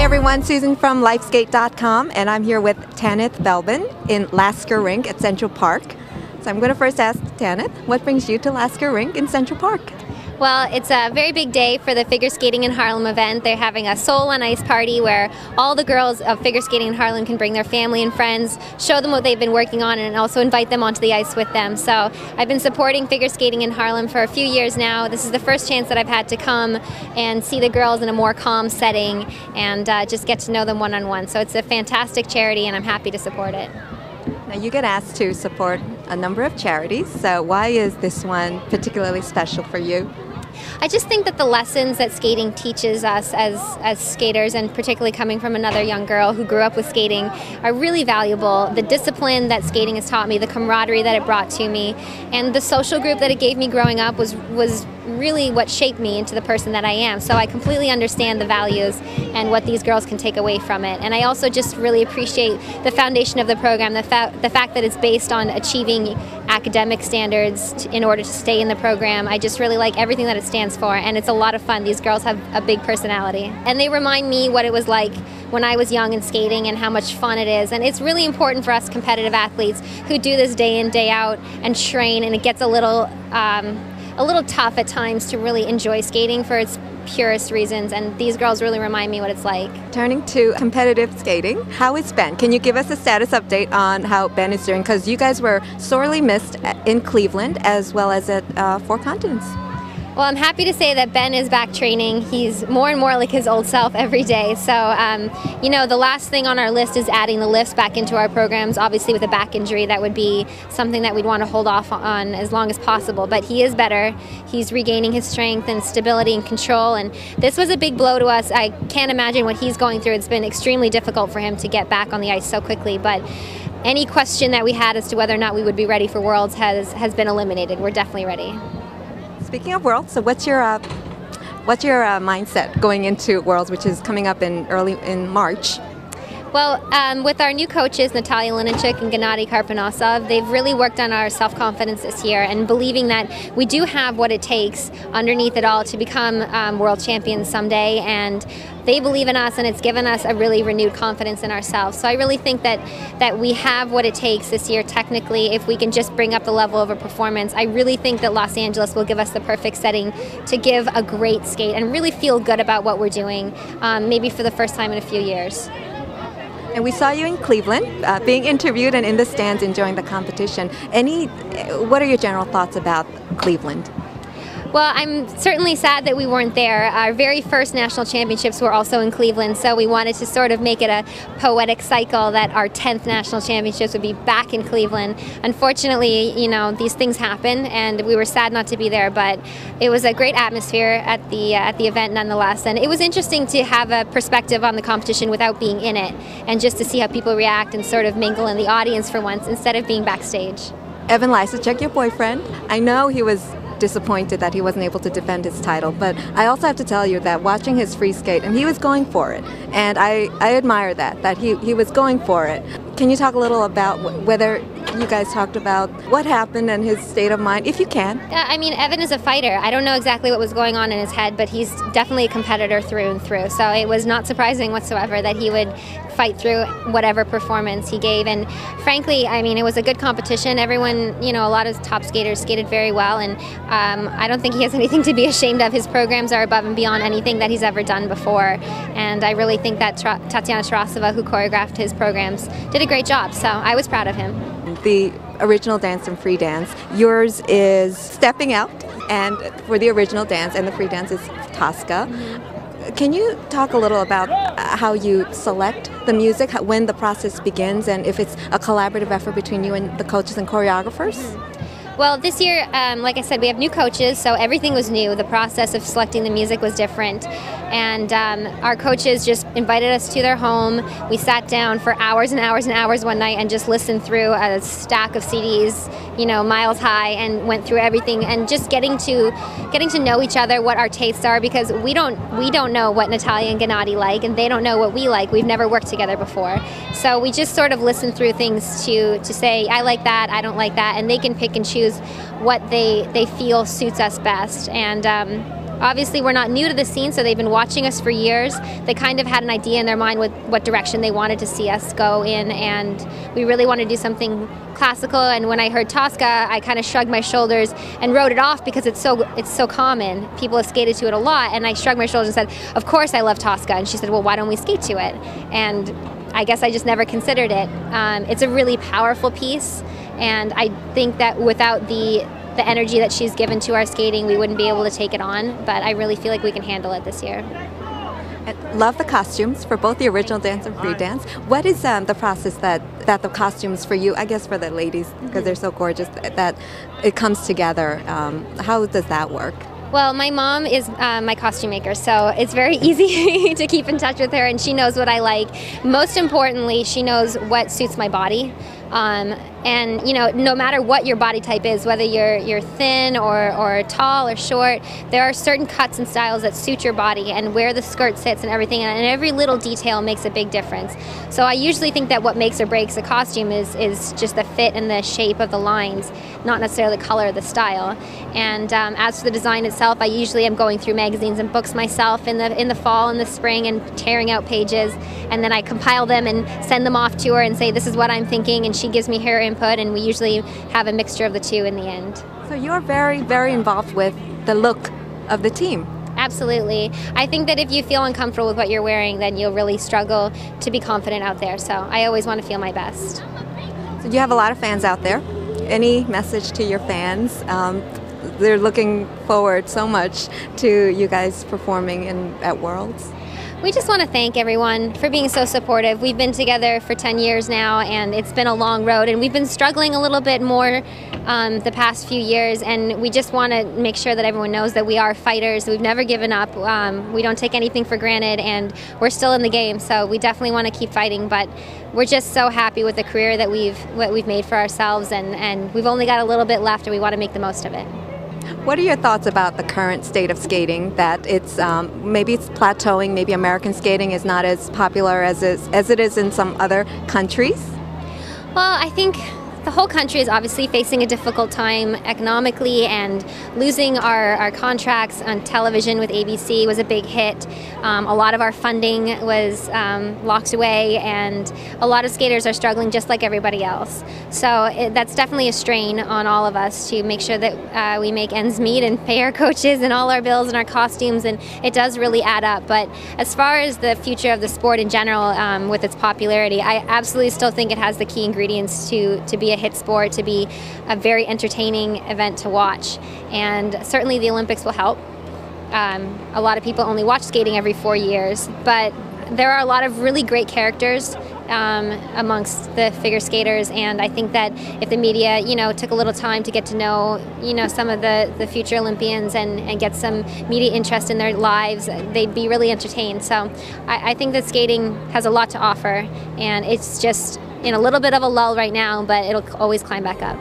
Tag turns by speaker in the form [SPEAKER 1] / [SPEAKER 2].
[SPEAKER 1] everyone, Susan from Lifeskate.com, and I'm here with Tanith Belbin in Lasker Rink at Central Park. So I'm going to first ask Tanith, what brings you to Lasker Rink in Central Park?
[SPEAKER 2] Well, it's a very big day for the Figure Skating in Harlem event. They're having a Soul on Ice party where all the girls of Figure Skating in Harlem can bring their family and friends, show them what they've been working on, and also invite them onto the ice with them. So I've been supporting Figure Skating in Harlem for a few years now. This is the first chance that I've had to come and see the girls in a more calm setting and just get to know them one-on-one. So it's a fantastic charity, and I'm happy to support it.
[SPEAKER 1] Now, you get asked to support a number of charities, so why is this one particularly special for you?
[SPEAKER 2] I just think that the lessons that skating teaches us as skaters, and particularly coming from another young girl who grew up with skating, are really valuable. The discipline that skating has taught me, the camaraderie that it brought to me, and the social group that it gave me growing up was really what shaped me into the person that I am. So I completely understand the values and what these girls can take away from it. And I also just really appreciate the foundation of the program, the fact that it's based on achieving academic standards in order to stay in the program. I just really like everything that it stands for, and it's a lot of fun. These girls have a big personality, and they remind me what it was like when I was young and skating and how much fun it is. And it's really important for us competitive athletes who do this day in, day out and train, and it gets a little tough at times to really enjoy skating for its purest reasons, and these girls really remind me what it's like. Turning to competitive skating, how is Ben? Can you give us a status update on how Ben is doing? Because you guys were sorely missed in Cleveland as well as at Four Continents. Well, I'm happy to say that Ben is back training. He's more and more like his old self every day. So, you know, the last thing on our list is adding the lifts back into our programs. Obviously, with a back injury, that would be something that we'd want to hold off on as long as possible. But he is better. He's regaining his strength and stability and control. And this was a big blow to us. I can't imagine what he's going through. It's been extremely difficult for him to get back on the ice so quickly. But any question that we had as to whether or not we would be ready for Worlds has been eliminated. We're definitely ready. Speaking of Worlds, so what's your mindset going into Worlds, which is coming up in March? Well, with our new coaches, Natalia Linenchuk and Gennady Karponosov, they've really worked on our self-confidence this year and believing that we do have what it takes underneath it all to become world champions someday. And they believe in us, and it's given us a really renewed confidence in ourselves. So I really think that we have what it takes this year technically if we can just bring up the level of a performance. I really think that Los Angeles will give us the perfect setting to give a great skate and really feel good about what we're doing, maybe for the first time in a few years. And we saw you in Cleveland, being interviewed and in the stands enjoying the competition. What are your general thoughts about Cleveland? Well, I'm certainly sad that we weren't there. Our very first national championships were also in Cleveland, so we wanted to sort of make it a poetic cycle that our 10th national championships would be back in Cleveland. Unfortunately, you know, these things happen, and we were sad not to be there, but it was a great atmosphere at the event nonetheless. And it was interesting to have a perspective on the competition without being in it, and just to see how people react and sort of mingle in the audience for once instead of being backstage. Evan Lysacek, your boyfriend, I know he was disappointed that he wasn't able to defend his title, but I also have to tell you that watching his free skate, and he was going for it, and I admire that he was going for it. Can you talk a little about whether you guys talked about what happened and his state of mind, if you can? I mean, Evan is a fighter. I don't know exactly what was going on in his head, but he's definitely a competitor through and through. So it was not surprising whatsoever that he would fight through whatever performance he gave. And frankly, I mean, it was a good competition. Everyone, you know, a lot of top skaters skated very well, and I don't think he has anything to be ashamed of. His programs are above and beyond anything that he's ever done before. And I really think that Tatiana Tarasova, who choreographed his programs, did a great job. So I was proud of him. The original dance and free dance. Yours is Stepping Out, and for the original dance, and the free dance is Tosca. Mm-hmm. Can you talk a little about how you select the music, when the process begins, and if it's a collaborative effort between you and the coaches and choreographers? Mm-hmm. Well, this year, like I said, we have new coaches, so everything was new. The process of selecting the music was different. And our coaches just invited us to their home. We sat down for hours and hours and hours one night and just listened through a stack of CDs, you know, miles high, and went through everything and just getting to know each other, what our tastes are, because we don't know what Natalia and Gennady like, and they don't know what we like. We've never worked together before. So we just sort of listen through things to say, I like that, I don't like that, and they can pick and choose what they feel suits us best. And obviously we're not new to the scene, so they've been watching us for years. They kind of had an idea in their mind what direction they wanted to see us go in, and we really wanted to do something classical. And when I heard Tosca, I kind of shrugged my shoulders and wrote it off because it's so common. People have skated to it a lot, and I shrugged my shoulders and said, of course I love Tosca. And she said, well, why don't we skate to it? And I guess I just never considered it. It's a really powerful piece, and I think that without the energy that she's given to our skating, we wouldn't be able to take it on, but I really feel like we can handle it this year.
[SPEAKER 1] I love the costumes for both the original dance and free dance. What is the process that the costumes for you, I guess for the ladies, because they're so gorgeous, that it comes together? How does that work?
[SPEAKER 2] Well, my mom is my costume maker, so it's very easy to keep in touch with her, and she knows what I like. Most importantly, she knows what suits my body. And you know, no matter what your body type is, whether you're thin or tall or short, there are certain cuts and styles that suit your body, and where the skirt sits and everything, and every little detail makes a big difference. So I usually think that what makes or breaks a costume is just the fit and the shape of the lines, not necessarily the color or the style. And as for the design itself, I usually am going through magazines and books myself in the fall and the spring and tearing out pages, and then I compile them and send them off to her and say, this is what I'm thinking, and she gives me her input, and we usually have a mixture of the two in the end.
[SPEAKER 1] So you're very, very involved with the look of the team.
[SPEAKER 2] Absolutely. I think that if you feel uncomfortable with what you're wearing, then you'll really struggle to be confident out there. So I always want to feel my best.
[SPEAKER 1] So you have a lot of fans out there. Any message to your fans? They're looking forward so much to you guys performing at Worlds.
[SPEAKER 2] We just want to thank everyone for being so supportive. We've been together for 10 years now, and it's been a long road, and we've been struggling a little bit more the past few years, and we just want to make sure that everyone knows that we are fighters. We've never given up. We don't take anything for granted, and we're still in the game, so we definitely want to keep fighting, but we're just so happy with the career that we've made for ourselves, and we've only got a little bit left, and we want to make the most of it.
[SPEAKER 1] What are your thoughts about the current state of skating, that it's maybe it's plateauing, maybe American skating is not as popular as it is in some other countries?
[SPEAKER 2] Well, I think the whole country is obviously facing a difficult time economically, and losing our contracts on television with ABC was a big hit. A lot of our funding was locked away, and a lot of skaters are struggling just like everybody else. So that's definitely a strain on all of us to make sure that we make ends meet and pay our coaches and all our bills and our costumes, and it does really add up. But as far as the future of the sport in general, with its popularity, I absolutely still think it has the key ingredients to be a hit sport, to be a very entertaining event to watch, and certainly the Olympics will help. A lot of people only watch skating every 4 years, but there are a lot of really great characters amongst the figure skaters, and I think that if the media, took a little time to get to know, some of the future Olympians and get some media interest in their lives, they'd be really entertained. So I think that skating has a lot to offer, and it's just in a little bit of a lull right now, but it'll always climb back up.